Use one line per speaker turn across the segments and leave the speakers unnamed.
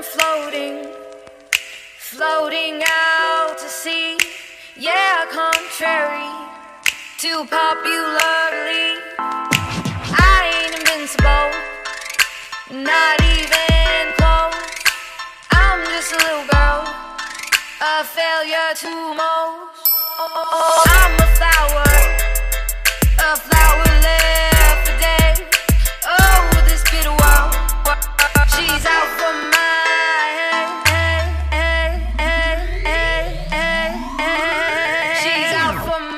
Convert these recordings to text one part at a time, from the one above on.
I'm floating out to sea. Yeah, contrary to popularly, I ain't invincible, not even close. I'm just a little girl, a failure to most. I'm a flower left for days. Oh, this bitter world, she's out for my she's out for my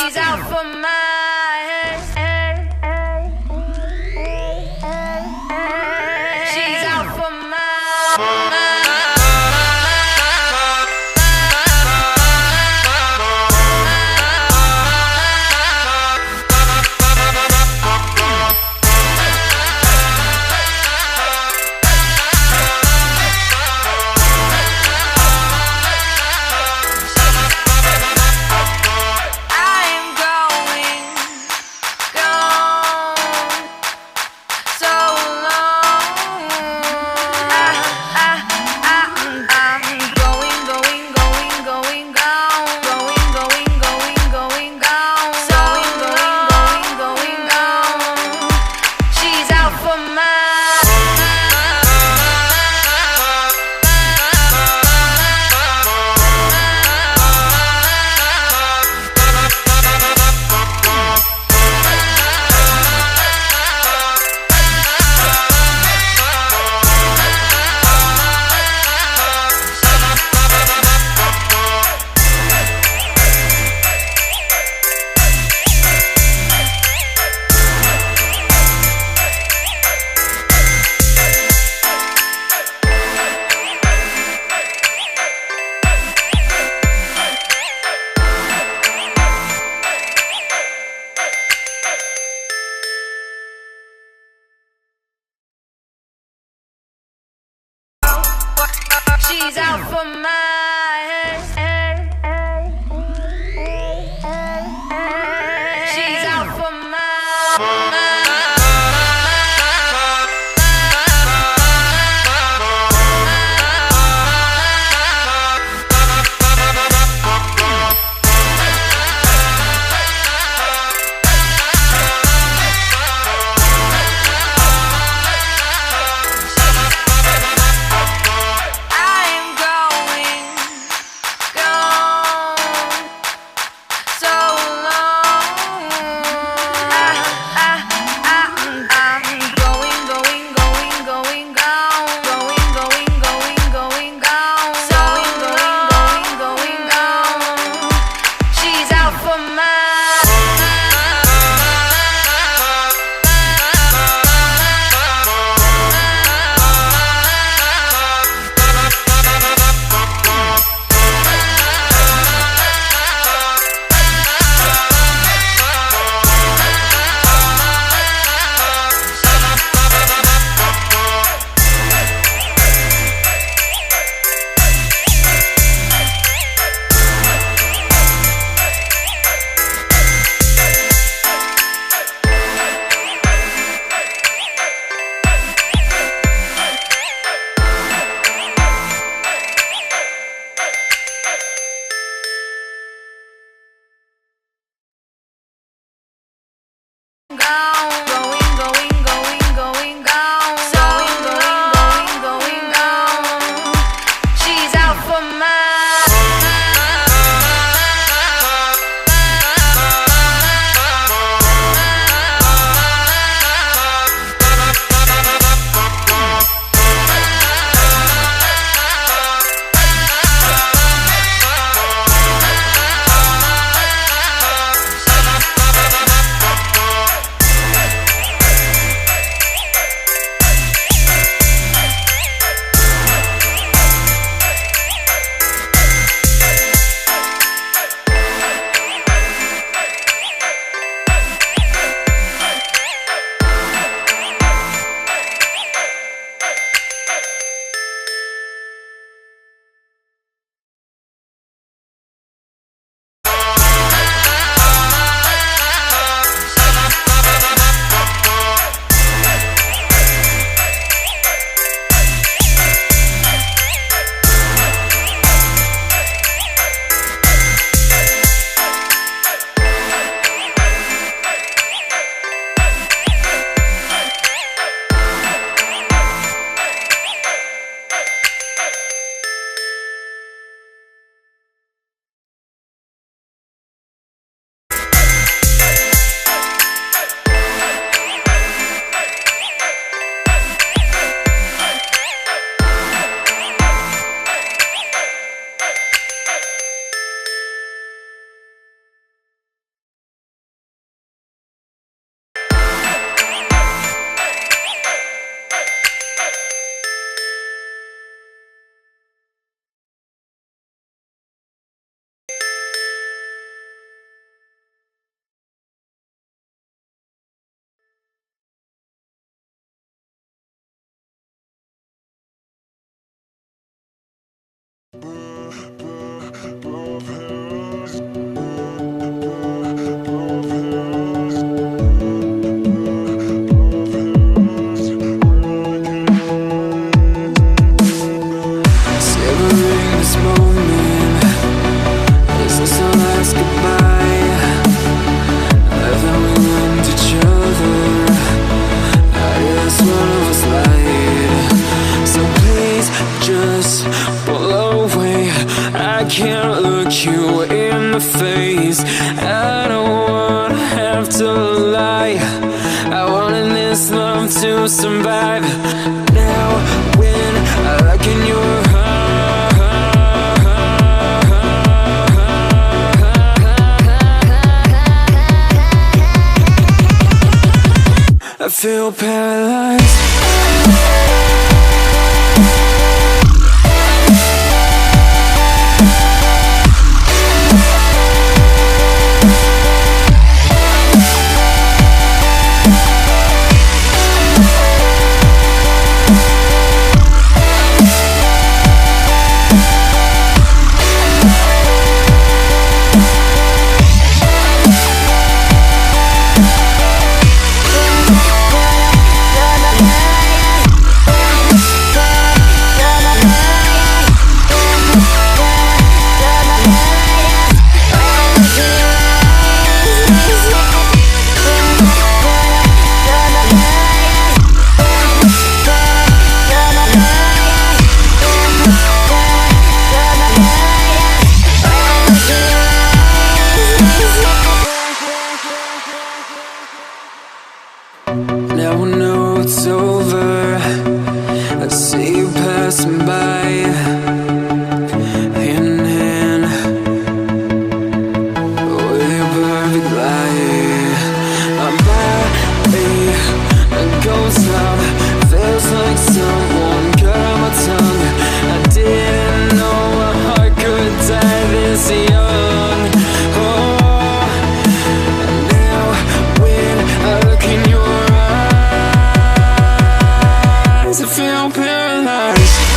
she's out for my she's out for my she's out for my she's out for my I'm going
face. I don't wanna have to lie. I wanted this love to survive. Now when I look in your I feel paralyzed. Now I know it's over. I see you passing by, hand in hand, with your perfect light. My body goes numb, feels like someone cut out my tongue. I didn't know a heart could die this young. Oh, and now when I look in your I feel paralyzed.